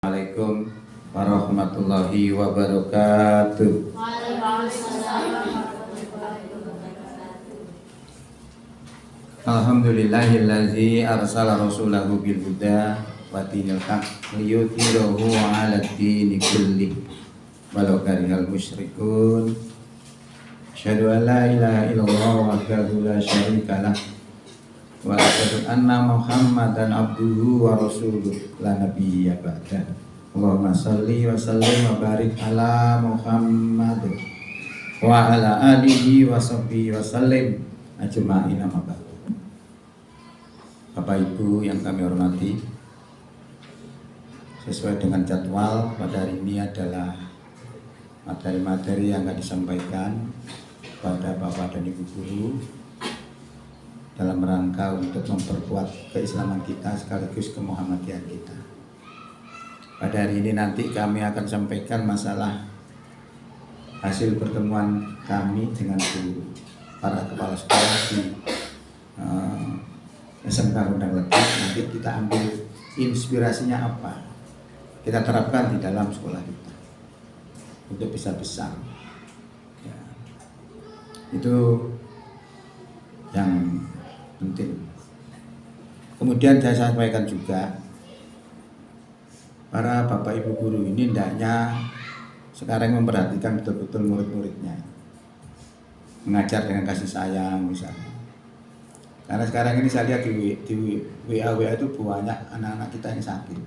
Assalamualaikum warahmatullahi wabarakatuh. Alhamdulillahillazi arsala rasulahu bil huda wa dinil haq liyudhhirahu 'ala ad-dini kulli walau karihal musyrikun. Asyhadu an la ilaha illallah wahdahu la syarika lah wa asyhadu anna Muhammadan abduhu wa rasuluh la nabiyya ba'da. Allahumma shalli wa sallim wa barik ala Muhammad wa ala alihi wa sahbihi wa sallim ajma'in amma ba'd. Bapak Ibu yang kami hormati, sesuai dengan jadwal pada hari ini adalah materi-materi yang akan disampaikan kepada Bapak dan Ibu guru dalam rangka untuk memperkuat keislaman kita sekaligus kemuhammadian kita. Pada hari ini nanti kami akan sampaikan masalah hasil pertemuan kami dengan guru, para kepala sekolah di SMK Gondang Lekuk. Nanti kita ambil inspirasinya apa, kita terapkan di dalam sekolah kita untuk bisa besar. Ya, itu yang penting. Kemudian saya sampaikan juga, para bapak ibu guru ini hendaknya sekarang memperhatikan betul-betul murid-muridnya, mengajar dengan kasih sayang misalnya. Karena sekarang ini saya lihat di WA itu banyak anak-anak kita yang sakit.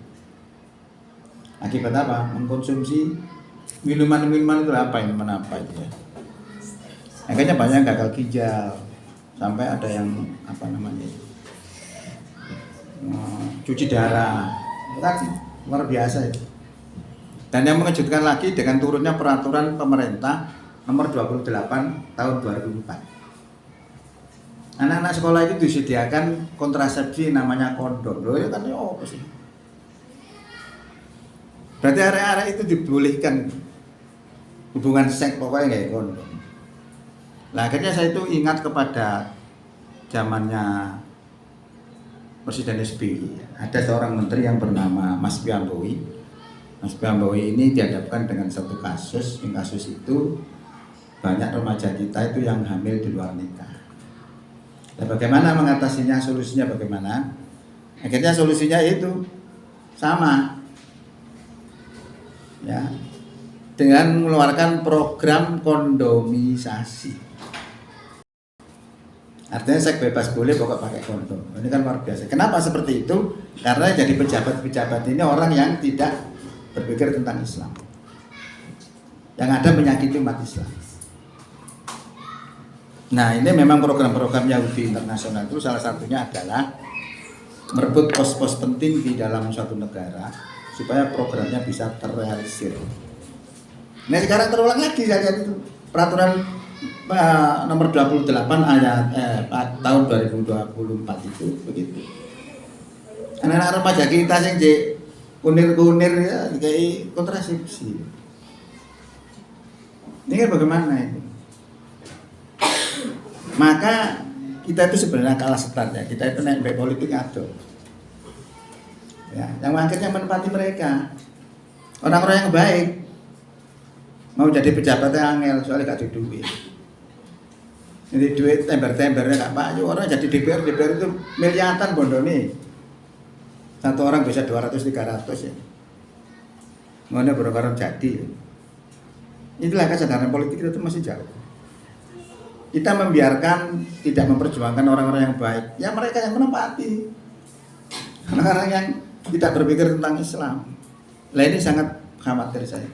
Akibat apa? Mengkonsumsi minuman-minuman itu apa itu ya. Akhirnya banyak gagal ginjal, sampai ada yang cuci darah, kan luar biasa itu. Dan yang mengejutkan lagi dengan turunnya peraturan pemerintah nomor 28 tahun 2004. Anak-anak sekolah itu disediakan kontrasepsi namanya kondom. Loh ya kan ya apa sih? Berarti area-area itu dibolehkan hubungan seks pokoknya kayak kondom. Nah, akhirnya saya itu ingat kepada zamannya Presiden SBY. Ada seorang menteri yang bernama Mas Piambowi. Mas Piambowi ini dihadapkan dengan satu kasus. Yang kasus itu banyak remaja kita itu yang hamil di luar nikah. Nah, bagaimana mengatasinya, solusinya bagaimana? Akhirnya solusinya itu sama, ya, dengan mengeluarkan program kondomisasi. Artinya seks bebas boleh, pokok pakai kondom. Ini kan luar biasa. Kenapa seperti itu? Karena jadi pejabat-pejabat ini orang yang tidak berpikir tentang Islam, yang ada menyakiti umat Islam. Nah, ini memang program-program Yahudi internasional itu salah satunya adalah merebut pos-pos penting di dalam suatu negara supaya programnya bisa terrealisir. Nah, sekarang terulang lagi saya lihat itu peraturan nomor 28 tahun 2024 itu begitu. Anak-anak remaja kita yang kunir-kunir ya kayak kontrasepsi. Ini kan bagaimana itu? Maka kita itu sebenarnya kalah start ya. Kita itu naik baik politik atau ya, yang akhirnya menempati mereka orang-orang yang baik mau jadi pejabat yang angel soalnya gak ada duit. Jadi duit tember-tembernya gak payu. Orang jadi DPR itu miliaran bondone. Satu orang bisa 200-300 ya. Mana baru jadi. Itulah kesadaran politik itu masih jauh. Kita membiarkan, tidak memperjuangkan orang-orang yang baik, ya mereka yang menempati orang-orang yang tidak berpikir tentang Islam. Nah, ini sangat khawatir saya.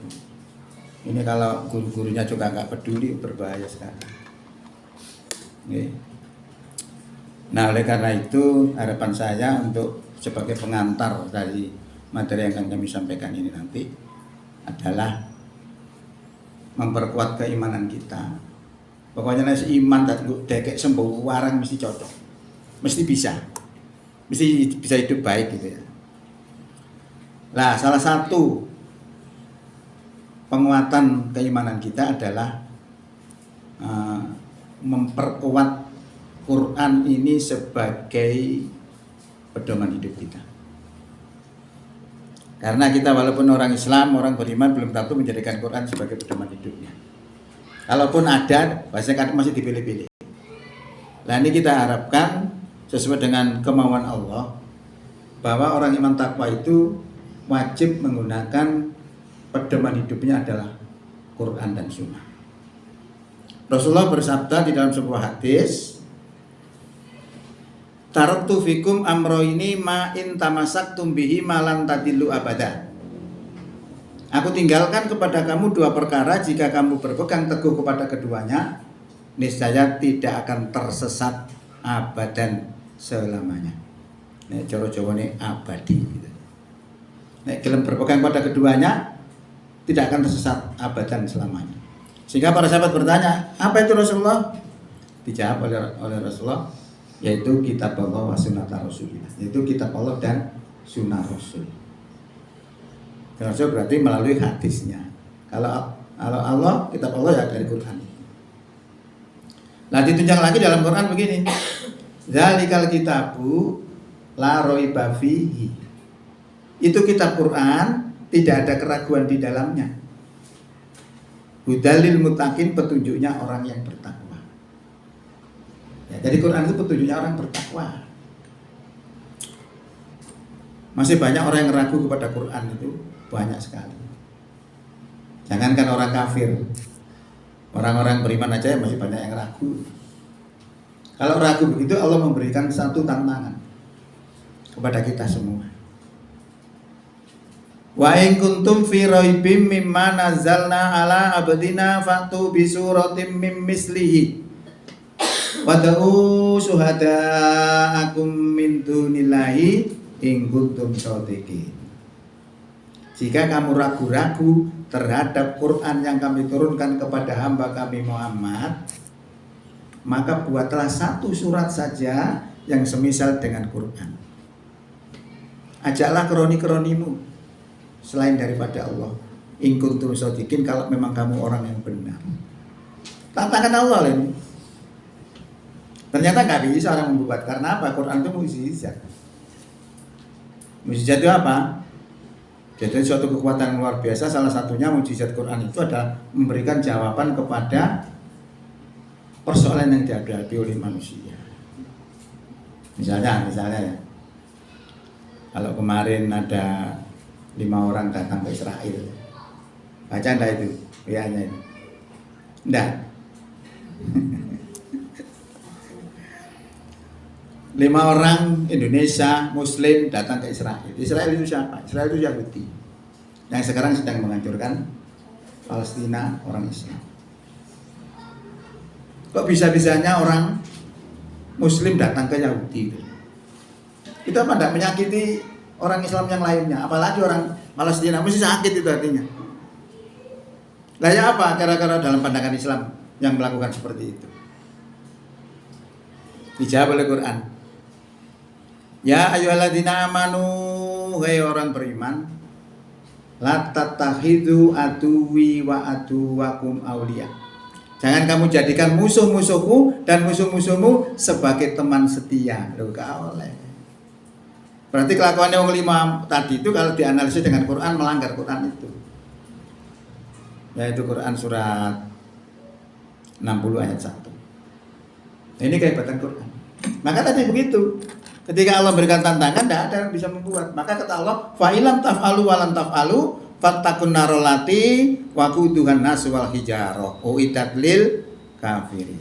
Ini kalau guru-gurunya juga nggak peduli, berbahaya sekali. Oke. Nah, oleh karena itu harapan saya untuk sebagai pengantar dari materi yang akan kami sampaikan ini nanti adalah memperkuat keimanan kita. Pokoknya nasi iman dan dekek sembuh warang mesti cocok, mesti bisa hidup baik gitu ya. Nah, salah satu penguatan keimanan kita adalah memperkuat Quran ini sebagai pedoman hidup kita. Karena kita walaupun orang Islam, orang beriman belum tentu menjadikan Quran sebagai pedoman hidupnya. Kalaupun ada, biasanya kadang masih dipilih-pilih. Nah ini kita harapkan sesuai dengan kemauan Allah bahwa orang iman takwa itu wajib menggunakan pedoman hidupnya adalah Quran dan Sunnah. Rasulullah bersabda di dalam sebuah hadis, taraktu fikum amroini ma in tamasaktum bihi malan tadillu abada. Aku tinggalkan kepada kamu dua perkara, jika kamu berpegang teguh kepada keduanya, niscaya tidak akan tersesat abadan selamanya. Nek Jawa-Jawa ini abadi gitu. Nek gelem berpegang pada keduanya tidak akan tersesat abadan selamanya. Sehingga para sahabat bertanya, apa itu Rasulullah? Dijawab oleh Rasulullah, yaitu kitab Allah wa sunnah Rasulullah, yaitu kitab Allah dan sunnah Rasul. Rasul berarti melalui hadisnya. Kalau Allah, kitab Allah ya dari Quran. Nah ditunjang lagi dalam Quran begini, zalikal kitabu la raiba fihi. Itu kitab Quran, tidak ada keraguan di dalamnya. Hudalil mutakin, petunjuknya orang yang bertakwa. Ya, jadi Quran itu petunjuknya orang bertakwa. Masih banyak orang yang ragu kepada Quran itu, banyak sekali. Jangankan orang kafir, orang-orang beriman aja masih banyak yang ragu. Kalau ragu begitu, Allah memberikan satu tantangan kepada kita semua. Wa in kuntum fi raibim mimma nazzalna ala abdina fatu bi suratim mim mislihi wad'u syuhadaakum min dunillahi in kuntum shadiqin. Jika kamu ragu-ragu terhadap Quran yang kami turunkan kepada hamba kami Muhammad, maka buatlah satu surat saja yang semisal dengan Quran. Ajaklah kroni-kronimu selain daripada Allah, in kuntum shadiqin, kalau memang kamu orang yang benar. Tantangan Allah ini. Ternyata nggak bisa orang membuat, karena apa? Quran itu mukjizat. Mukjizat itu apa? Jadi suatu kekuatan luar biasa. Salah satunya mukjizat Quran itu adalah memberikan jawaban kepada persoalan yang dihadapi oleh manusia. Misalnya ya, kalau kemarin ada 5 orang datang ke Israel, baca enggak itu? Rianya itu? Enggak. 5 orang Indonesia Muslim datang ke Israel. Israel itu siapa? Israel itu Yahudi yang sekarang sedang menghancurkan Palestina, orang Islam. Kok bisa-bisanya orang Muslim datang ke Yahudi itu? Itu apa enggak menyakiti orang Islam yang lainnya, apalagi orang Palestina, mesti sakit itu artinya. Lah ya apa kira-kira dalam pandangan Islam yang melakukan seperti itu? Dijawab oleh Quran. Ya ayyuhalladzina amanu, hai orang beriman, la tattakhidhu aduwi wa aduwakum auliya. Jangan kamu jadikan musuh-musuhku dan musuh-musuhmu sebagai teman setia. Loh, gak oleh. Berarti kelakuannya orang 5 tadi itu kalau dianalisis dengan Quran melanggar Quran itu. Yaitu Quran surat 60 ayat 1. Ini kehebatan Quran. Maka tadi begitu. Ketika Allah berikan tantangan, tidak ada yang bisa membuat. Maka kata Allah, fa ilam taf'alu wa lam taf'alu fattakun narolati wa quduhan nasu wal hijarah uiddat lil kafirin.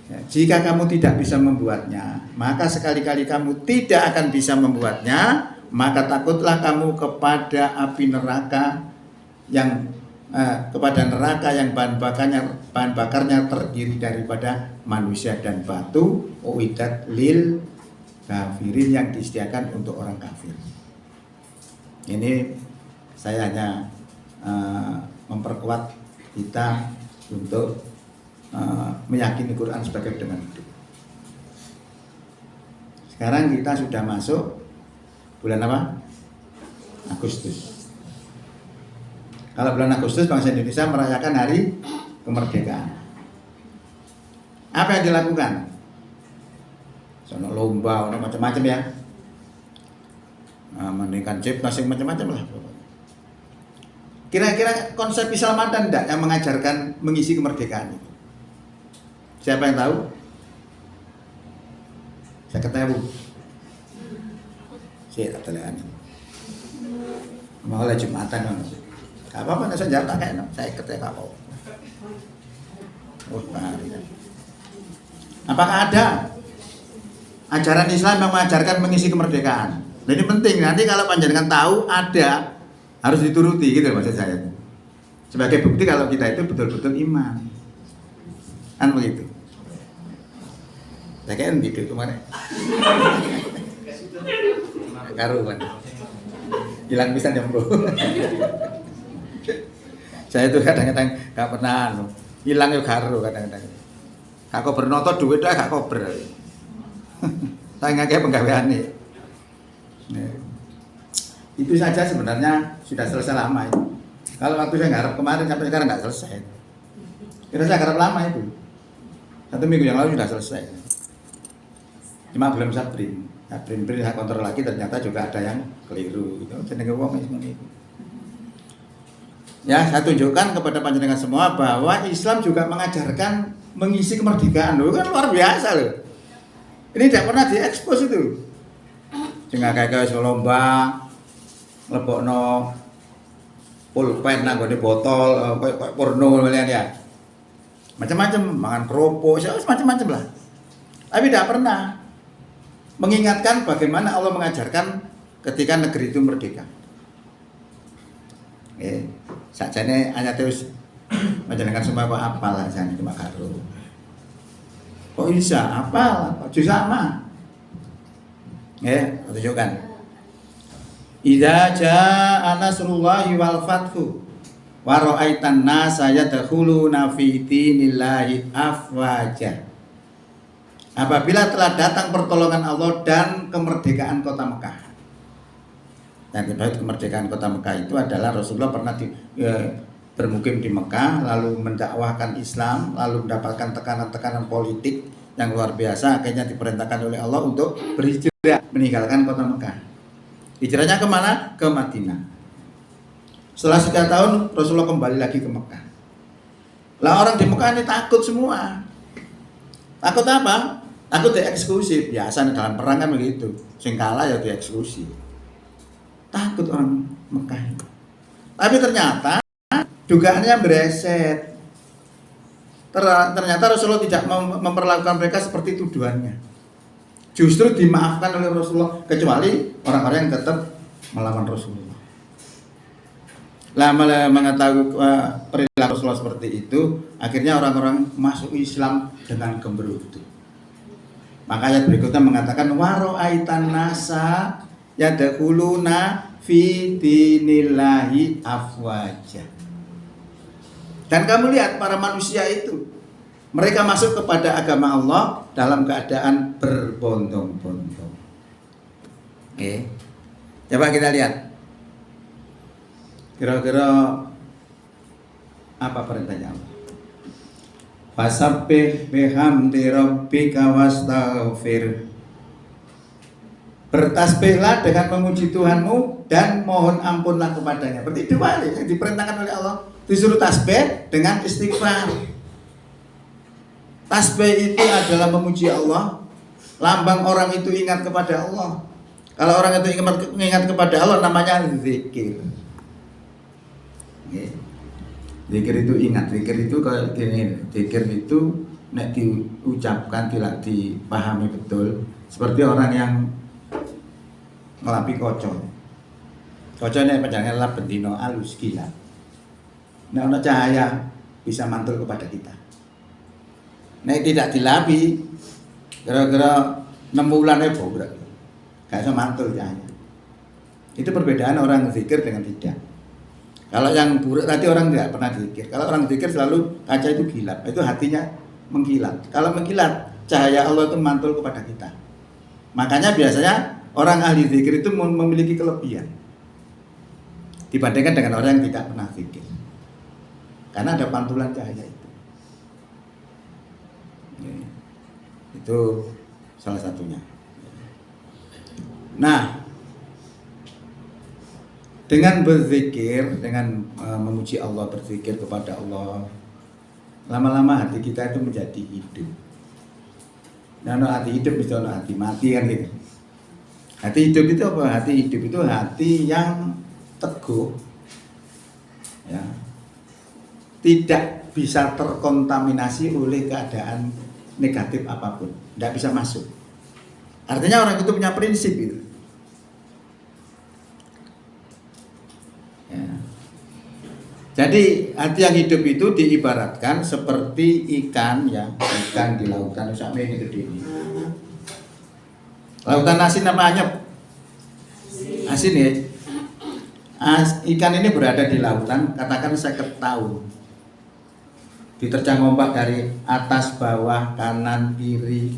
Ya, jika kamu tidak bisa membuatnya, maka sekali-kali kamu tidak akan bisa membuatnya, maka takutlah kamu kepada api neraka yang kepada neraka yang bahan bakarnya terdiri daripada manusia dan batu, uiddat lil kafirin, yang disediakan untuk orang kafir. Ini saya hanya memperkuat kita untuk meyakini Quran sebagai pedoman hidup. Sekarang kita sudah masuk bulan apa? Agustus. Kalau bulan Agustus bangsa Indonesia merayakan hari kemerdekaan. Apa yang dilakukan? Sono lomba, ono macam-macam ya. menikah masing macam-macam lah. Kira-kira konsep Islam ada enggak yang mengajarkan mengisi kemerdekaan itu? Siapa yang tahu? Saya ketemu. Saya tak terlihat. Mau lah Jumatan kan? Gak apa-apa, saya jawab tak kayak saya ketemu apa? Oh, apakah ada ajaran Islam yang mengajarkan mengisi kemerdekaan? Nah, ini penting, nanti kalau panjenengan tahu ada, harus dituruti gitu maksud saya. Sebagai bukti kalau kita itu betul-betul iman. Kan begitu. Saya kira gitu kemarin. Karuan. Hilang bisa nyembuh. Saya itu kadang-kadang gak pernah hilang yuk karo kadang-kadang. Gak kober noto duit dah gak kober. Saya nggak kayak penggawean nih. Itu saja sebenarnya sudah selesai lama itu. Kalau waktu saya ngarep kemarin sampai sekarang nggak selesai. Kira saya ngarep lama itu. 1 minggu yang lalu sudah selesai. Cuma belum saya print. Nah, print saya kontrol lagi ternyata juga ada yang keliru. Itu jenenge wong seperti itu. Ya, saya tunjukkan kepada panjenengan semua bahwa Islam juga mengajarkan mengisi kemerdekaan. Loh, kan luar biasa loh. Ini tidak pernah diekspos itu. Jangan kayak lomba lebokno pulpen nang gone botol kayak porno kalian ya. Macam-macam, makan kerupuk, macam-macam lah. Tapi tidak pernah mengingatkan bagaimana Allah mengajarkan ketika negeri itu merdeka. Sakjane hanya terus menjalankan semua kok apal lah jane cuma karo. Kok bisa apal? Kok bisa sama? Tunjukkan. Idza jaa nasrullahi wal fathu wa ra'aitan nasa yadkhuluna fi dinillahi afwaja. Apabila telah datang pertolongan Allah dan kemerdekaan kota Mekah. Dan kemerdekaan kota Mekah itu adalah Rasulullah pernah bermukim di Mekah, lalu mendakwahkan Islam, lalu mendapatkan tekanan-tekanan politik yang luar biasa, akhirnya diperintahkan oleh Allah untuk berhijrah meninggalkan kota Mekah. Hijrahnya kemana? Ke Madinah. Setelah 3 tahun Rasulullah kembali lagi ke Mekah. Lah orang di Mekah ini takut semua. Takut apa? Takut dieksekusi. Biasa dalam perang kan begitu. Sing kalah ya dieksekusi. Takut orang Mekah itu. Tapi ternyata dugaannya bereset. Ternyata Rasulullah tidak memperlakukan mereka seperti tuduhannya. Justru dimaafkan oleh Rasulullah, kecuali orang-orang yang tetap melawan Rasulullah. Lama mengetahui perilaku Rasulullah seperti itu, akhirnya orang-orang masuk Islam dengan gemerutu. Maka ayat berikutnya mengatakan waro'aitan nasa yadkhuluna fi dinillahi afwaja. Dan kamu lihat para manusia itu, mereka masuk kepada agama Allah dalam keadaan berbondong-bondong. Oke. Coba kita lihat. Kira-kira apa perintahnya Allah? Fasabbih bihamdi rabbika wastaghfir. Bertasbihlah dengan memuji Tuhanmu dan mohon ampunlah kepadanya. Berarti 2 kali yang diperintahkan oleh Allah. Disuruh tasbih dengan istighfar. Tasbih itu adalah memuji Allah. Lambang orang itu ingat kepada Allah. Kalau orang itu ingat kepada Allah namanya zikir. Zikir itu ingat. Zikir itu kalau gini, zikir itu nek diucapkan tidak dipahami betul. Seperti orang yang ngelapi kocok. Kocoknya panjangnya lah bendino alus gila. Nek ana cahaya bisa mantul kepada kita. Nek tidak dilapi, kira-kira 6 bulan bobrok. Gak bisa mantul cahaya. Itu perbedaan orang zikir dengan tidak. Kalau yang buruk tadi orang tidak pernah zikir. Kalau orang zikir selalu kaca itu gilap. Itu hatinya mengkilat. Kalau mengkilat, cahaya Allah itu mantul kepada kita. Makanya biasanya orang ahli zikir itu memiliki kelebihan dibandingkan dengan orang yang tidak pernah zikir. Karena ada pantulan cahaya itu. Itu salah satunya. Nah, Dengan berzikir, dengan memuji Allah, berzikir kepada Allah, lama-lama hati kita itu menjadi hidup. Nah, hati hidup itu hati mati kan gitu. Hati hidup itu apa? Hati hidup itu hati yang teguh, ya, tidak bisa terkontaminasi oleh keadaan negatif apapun, tidak bisa masuk. Artinya orang itu punya prinsip itu. Ya. Jadi hati yang hidup itu diibaratkan seperti ikan, ya, ikan di lautan sampai ini gede ini. Lautan asin apa anyep? Asin ya. Ikan ini berada di lautan, katakan 50 tahun. Diterjang ombak dari atas, bawah, kanan, kiri.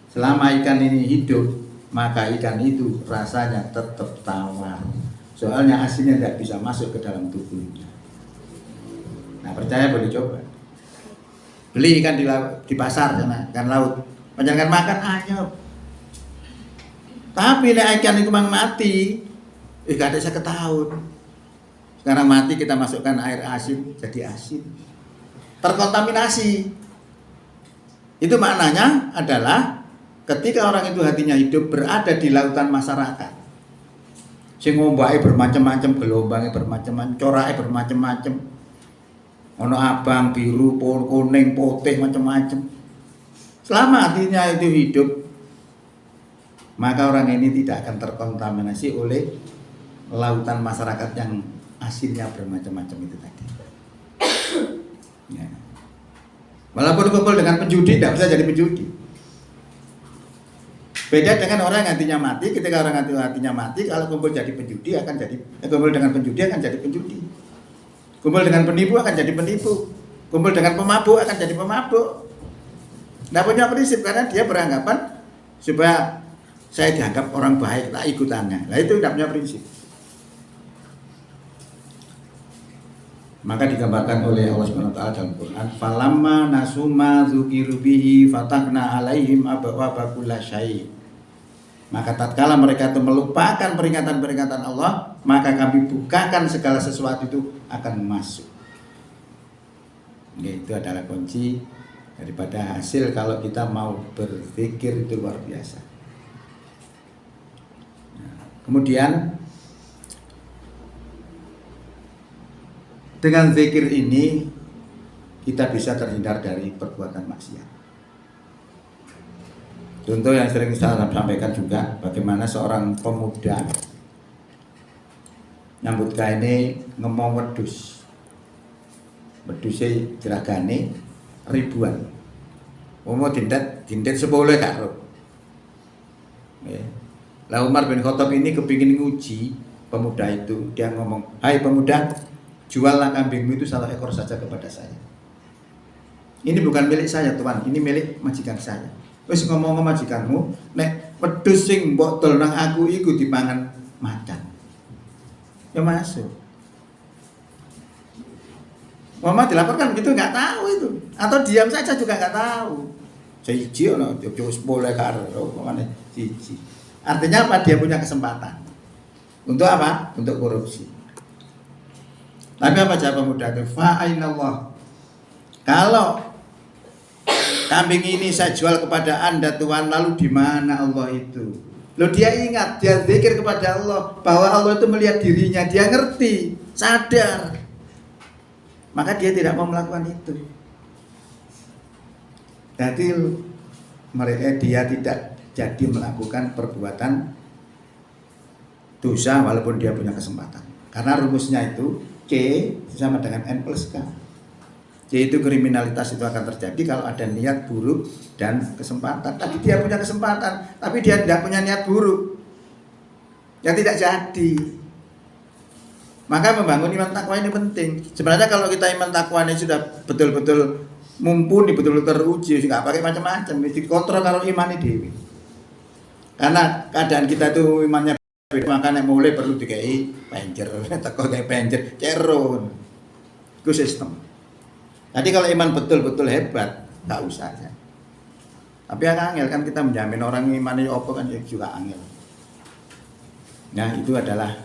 Selama ikan ini hidup, maka ikan itu rasanya tetap tawar. Soalnya asinnya tidak bisa masuk ke dalam tubuhnya. Nah, percaya boleh coba. Beli ikan di pasar sana, ikan laut. Panjangan makan anyep. Tapi ikan itu memang mati. Gak ada 50 tahun. Sekarang mati kita masukkan air asin jadi asin. Terkontaminasi. Itu maknanya adalah ketika orang itu hatinya hidup berada di lautan masyarakat. Sing ombake bermacam-macam, gelombangnya bermacam-macam, corake bermacam-macam. Ono abang, biru, kuning, putih, macam-macam. Selama hatinya itu hidup, maka orang ini tidak akan terkontaminasi oleh lautan masyarakat yang asinnya bermacam-macam itu tadi. Ya. Walaupun kumpul dengan penjudi, tidak bisa jadi penjudi. Beda dengan orang yang hatinya mati. Ketika orang hatinya mati, kalau kumpul jadi penjudi akan jadi kumpul dengan penjudi akan jadi penjudi. Kumpul dengan penipu akan jadi penipu. Kumpul dengan pemabuk akan jadi pemabuk. Tidak punya prinsip karena dia beranggapan supaya saya dianggap orang baik, tak ikutannya. Nah itu tidak punya prinsip. Maka digambarkan oleh Allah Subhanahu wa taala dalam Quran, "Falamma nasuma dzukiru bihi fatahna 'alaihim abwaaba kulli syai'." Maka tatkala mereka itu melupakan peringatan-peringatan Allah, maka kami bukakan segala sesuatu itu akan masuk. Itu adalah kunci daripada hasil kalau kita mau berzikir itu luar biasa. Nah, kemudian dengan zikir ini kita bisa terhindar dari perbuatan maksiat. Contoh yang sering saya sampaikan juga, bagaimana seorang pemuda nyambut gawe ngomong wedhus. Wedhuse jeragane ribuan. Umur dindet 10 karo. Lah Umar bin Khattab ini kepingin nguji pemuda itu. Dia ngomong, "Hai pemuda, juallah kambingmu itu 1 ekor saja kepada saya. Ini bukan milik saya Tuan, ini milik majikan saya. Wis ngomong ke majikanmu, nek wedhus sing mbok dol nang aku iku dipangan macan." Ya masuk. Mama dilaporkan begitu nggak tahu itu, atau diam saja juga nggak tahu. Siji ono yo 10 karo, makane siji. Artinya apa? Dia punya kesempatan. Untuk apa? Untuk korupsi. Tapi apa jawab pemuda itu? Fa'inallah. Kalau kambing ini saya jual kepada Anda Tuhan, lalu di mana Allah itu? Loh, dia ingat, dia zikir kepada Allah bahwa Allah itu melihat dirinya, dia ngerti, sadar. Maka dia tidak mau melakukan itu. Jadi mereka dia tidak jadi melakukan perbuatan dosa walaupun dia punya kesempatan. Karena rumusnya itu C sama dengan N plus K. Yaitu kriminalitas itu akan terjadi kalau ada niat buruk dan kesempatan. Tapi dia punya kesempatan, tapi dia tidak punya niat buruk. Ya tidak jadi. Maka membangun iman takwa ini penting. Sebenarnya kalau kita iman takwa ini sudah betul-betul mumpuni, betul-betul teruji, nggak pakai macam-macam, dikontrol kalau iman ini. Karena keadaan kita itu imannya makanya mulai perlu dikai pencer, teko kayak pencer, cerun. Itu sistem. Jadi kalau iman betul-betul hebat, nggak usah ya. Tapi yang angel kan kita menjamin orang iman ini apa kan juga angel. Nah itu adalah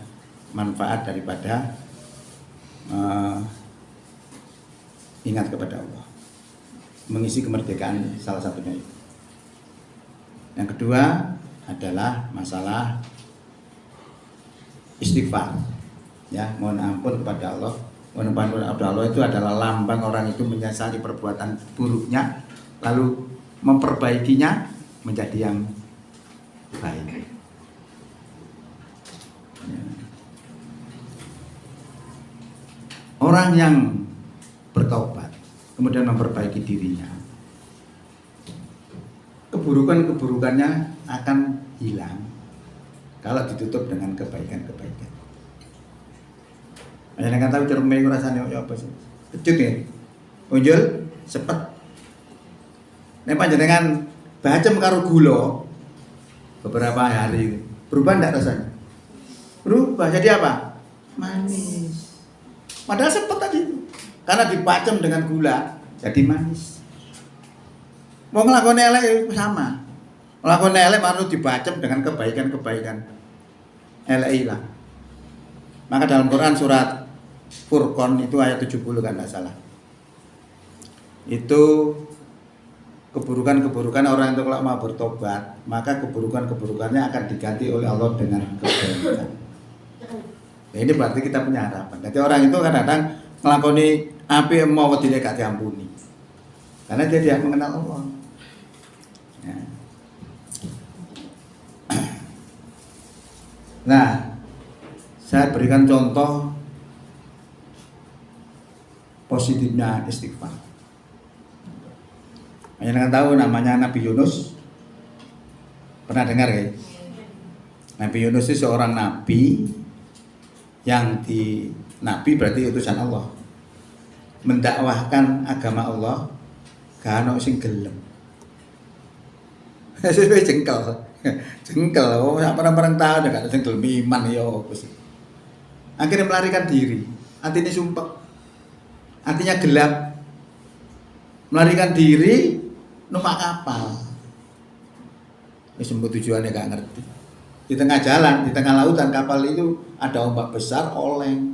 manfaat daripada ingat kepada Allah, mengisi kemerdekaan salah satunya itu. Yang kedua adalah masalah istighfar, ya, mohon ampun kepada Allah. Mohon ampun kepada Allah itu adalah lambang orang itu menyesali perbuatan buruknya, lalu memperbaikinya menjadi yang baik. Orang yang bertobat kemudian memperbaiki dirinya, keburukan-keburukannya akan hilang kalau ditutup dengan kebaikan-kebaikan. Banyak yang tahu cermin itu rasanya apa sih? Kecut ya, muncul sepet. Nek panjenengan bacem karo gula beberapa hari, berubah enggak rasanya? Berubah jadi apa? Manis. Padahal sepet tadi itu, karena dibacem dengan gula jadi manis. Mau ngelakuin elek sama, ngelakuin elek harus dibacem dengan kebaikan-kebaikan. Elek hilang. Maka dalam Quran surat Furqan itu ayat 70 kan tidak salah. Itu keburukan-keburukan orang itu kalau mau bertobat, maka keburukan-keburukannya akan diganti oleh Allah dengan kebaikan. Nah, ini berarti kita punya harapan. Jadi orang itu kadang-kadang ngelakoni api mau tidak gak diampuni, karena dia tidak mengenal Allah. Ya. Nah, saya berikan contoh positifnya istighfar. Yang tahu namanya Nabi Yunus, pernah dengar ya? Nabi Yunus itu seorang nabi yang nabi berarti utusan Allah, mendakwahkan agama Allah, gak ono sing gelem. Sesuai jengkel, oh orang-orang tahu gak ada sing gelem iman ya. Akhirnya melarikan diri, artinya sumpah, artinya gelap, melarikan diri numpak kapal. Sebut tujuannya gak ngerti. Di tengah jalan, di tengah lautan kapal itu ada ombak besar, oleng.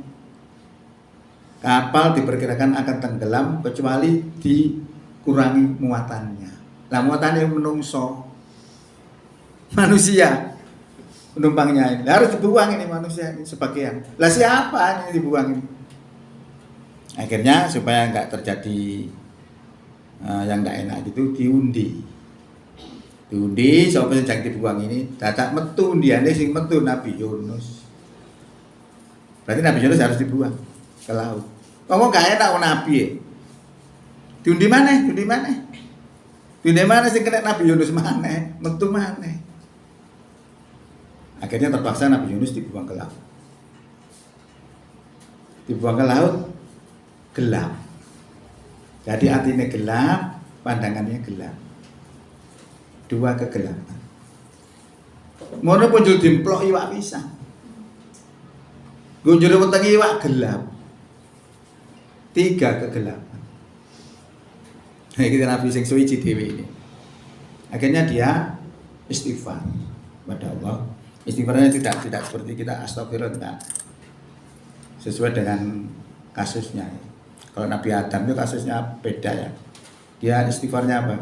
Kapal diperkirakan akan tenggelam kecuali dikurangi muatannya. Lah muatannya manusia penumpangnya ini harus dibuang ini manusia ini sebagian. Lah siapa ini dibuang ini? Akhirnya supaya nggak terjadi yang nggak enak itu diundi siapa yang jangan dibuang ini dadak metu undiane sing metu Nabi Yunus. Berarti Nabi Yunus harus dibuang ke laut. Ngomong gak enak Nabi ya. Diundi mana sing kena Nabi Yunus mana? Metu mana? Akhirnya terpaksa Nabi Yunus dibuang ke laut. Gelap. Jadi artinya gelap, pandangannya gelap. Dua kegelapan. Ngono punjul dimplok iwak pisang. Gunjur weteng iwak gelap. 3 kegelapan. Nah, kita Nabi sing suci dhewe ini. Akhirnya dia istighfar kepada Allah. Istighfarnya tidak seperti kita astagfirullah, tidak. Sesuai dengan kasusnya. Kalau Nabi Adam itu kasusnya beda ya. Dia istighfarnya apa?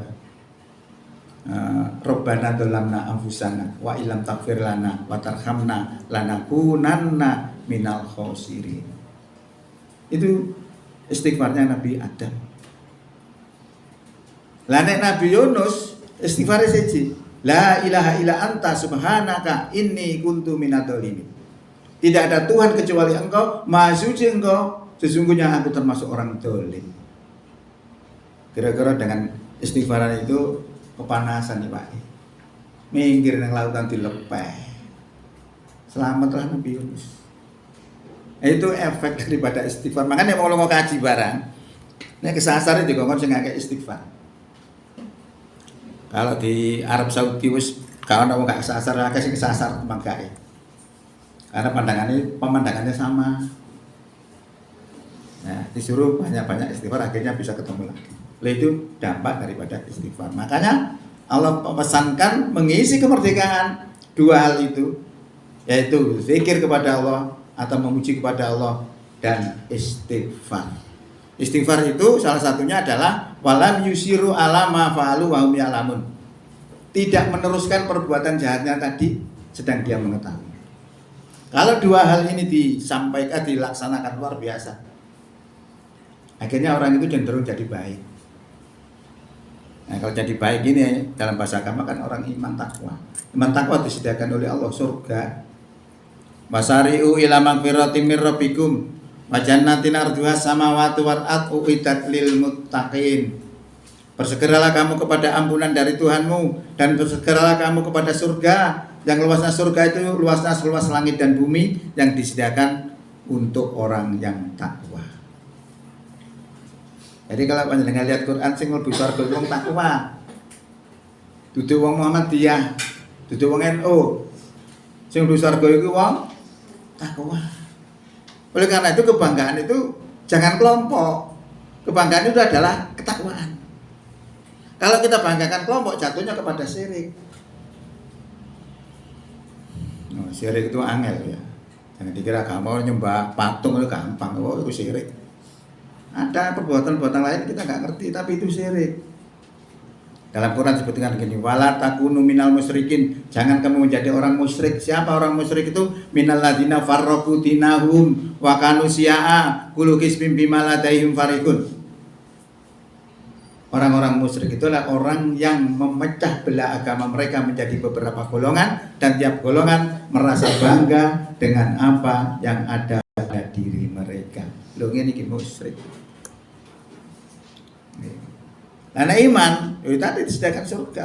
Rabbana dzalamna anfusana wa illam taghfir lana wa tarhamna lanakunanna minal khosirin. Itu istighfarnya Nabi Adam. Lah nek Nabi Yunus istighfare siji, la ilaha illa anta subhanaka inni kuntu minadz-dzalimin. Tidak ada Tuhan kecuali Engkau, Maha Suci Engkau, sesungguhnya aku termasuk orang zalim. Kira-kira dengan istighfaran itu kepanasan nih Pak. Minggir nang lautan dilepeh. Selamatlah Nabi Yunus. Itu efek daripada istighfar. Makanya mau kaji barang, nek kesasar itu kok sing ngake istighfar. Kalau di Arab Saudi wis gak ono wong gak kesasar, akeh sing kesasar mangkae. Karena pemandangannya sama. Nah, disuruh banyak-banyak istighfar akhirnya bisa ketemu lagi. Itu dampak daripada istighfar. Makanya Allah pesankan mengisi kemerdekaan 2 hal itu, yaitu zikir kepada Allah atau memuji kepada Allah, dan istighfar. Istighfar itu salah satunya adalah walam yusiru ala ma fa'alu wa hum ya'lamun. Tidak meneruskan perbuatan jahatnya tadi sedang dia mengetahui. Kalau dua hal ini disampaikan, dilaksanakan, luar biasa. Akhirnya orang itu cenderung jadi baik. Nah, kalau jadi baik ini dalam bahasa agama kan orang iman takwa. Iman takwa disediakan oleh Allah surga. Wasari'u ila magfiratin mir rabbikum wa jannatin arduha samawati wal ardu uiddat lil muttaqin. Bersegeralah kamu kepada ampunan dari Tuhanmu, dan bersegeralah kamu kepada surga yang luasnya surga itu luasnya seluas langit dan bumi, yang disediakan untuk orang yang takwa. Jadi kalau panjenengan lihat Quran sing mlebu surga wong takwa. Dudu wong Muhammadiyah, dudu wong NU. Sing mlebu surga iku wong takwa. Oleh karena itu kebanggaan itu jangan kelompok. Kebanggaan itu adalah ketakwaan. Kalau kita banggakan kelompok, jatuhnya kepada syirik. Oh, syirik itu angel ya. Jangan dikira kamu nyembah patung itu gampang. Oh, itu syirik. Ada perbuatan-perbuatan lain kita nggak ngerti, tapi itu syirik. Dalam Quran disebutkan begini, wala takunu minal musyrikin. Jangan kamu menjadi orang musyrik. Siapa orang musyrik itu? Minal ladina farraqu dinahum wa kanu syi'a kullu hizbin bima ladaihim farihun. Orang-orang musyrik itulah orang yang memecah belah agama mereka menjadi beberapa golongan, dan tiap golongan merasa bangga dengan apa yang ada pada diri mereka. Loh, ini musyrik. Karena iman itu tadi disediakan surga.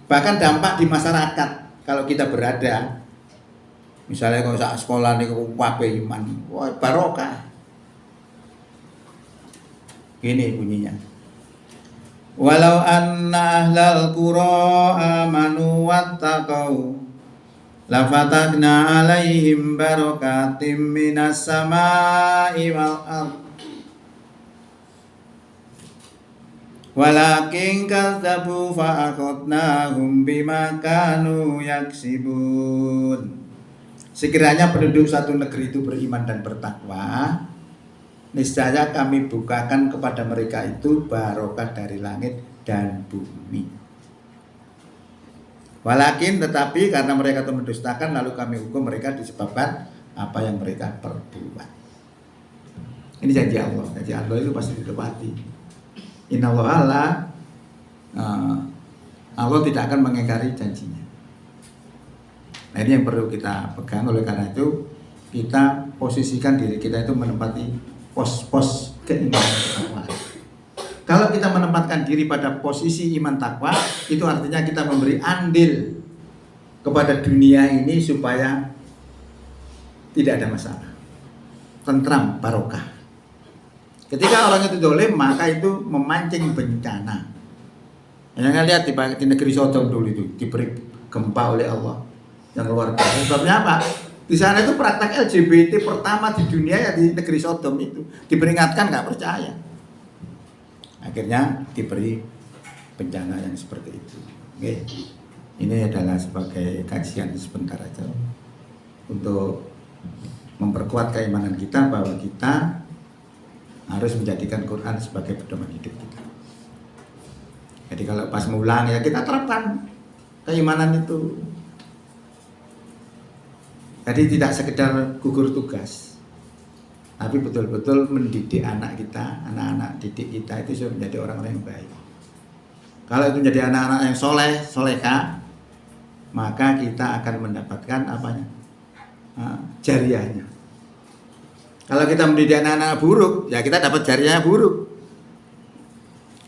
Bahkan dampak di masyarakat kalau kita berada, misalnya kalau saat sekolah nih kabeh iman, wah barokah. Ini bunyinya. Walau anna ahlal qura amanu wattaqau lafatahna alaihim barakatim minas samai wal ardh walakin kadzabu fa akhadnahum bima kanu yaksibun. Sekiranya penduduk satu negeri itu beriman dan bertakwa, niscaya kami bukakan kepada mereka itu barokah dari langit dan bumi. Walakin tetapi karena mereka itu mendustakan, lalu kami hukum mereka disebabkan apa yang mereka perbuat. Ini janji Allah. Janji Allah itu pasti ditepati. Innallaha Allah tidak akan mengingkari janjinya. Nah, ini yang perlu kita pegang. Oleh karena itu kita posisikan diri kita itu menempati pos-pos keimanan takwa. Kalau kita menempatkan diri pada posisi iman takwa, itu artinya kita memberi andil kepada dunia ini supaya tidak ada masalah, tentram, barokah. Ketika orang itu dolim, maka itu memancing bencana. Yang lihat di negeri Sodom dulu itu diberi gempa oleh Allah yang luar biasa. Sebabnya apa? Di sana itu praktek LGBT pertama di dunia ya di negeri Sodom itu. Diperingatkan nggak percaya. Akhirnya diberi bencana yang seperti itu. Oke. Ini adalah sebagai kajian sebentar aja untuk memperkuat keimanan kita bahwa kita harus menjadikan Quran sebagai pedoman hidup kita. Jadi kalau pas mulang ya kita terapkan keimanan itu. Jadi tidak sekedar gugur tugas, tapi betul-betul mendidik anak kita, anak-anak didik kita itu sudah menjadi orang-orang yang baik. Kalau itu menjadi anak-anak yang soleh, soleha, maka kita akan mendapatkan apanya? Jariahnya. Kalau kita mendidik anak-anak buruk, ya kita dapat jariahnya buruk.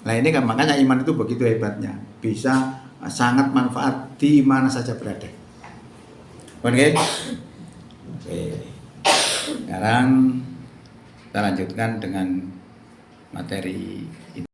Nah ini kan makanya iman itu begitu hebatnya, bisa sangat manfaat di mana saja berada. Oke. Oke, sekarang kita lanjutkan dengan materi ini.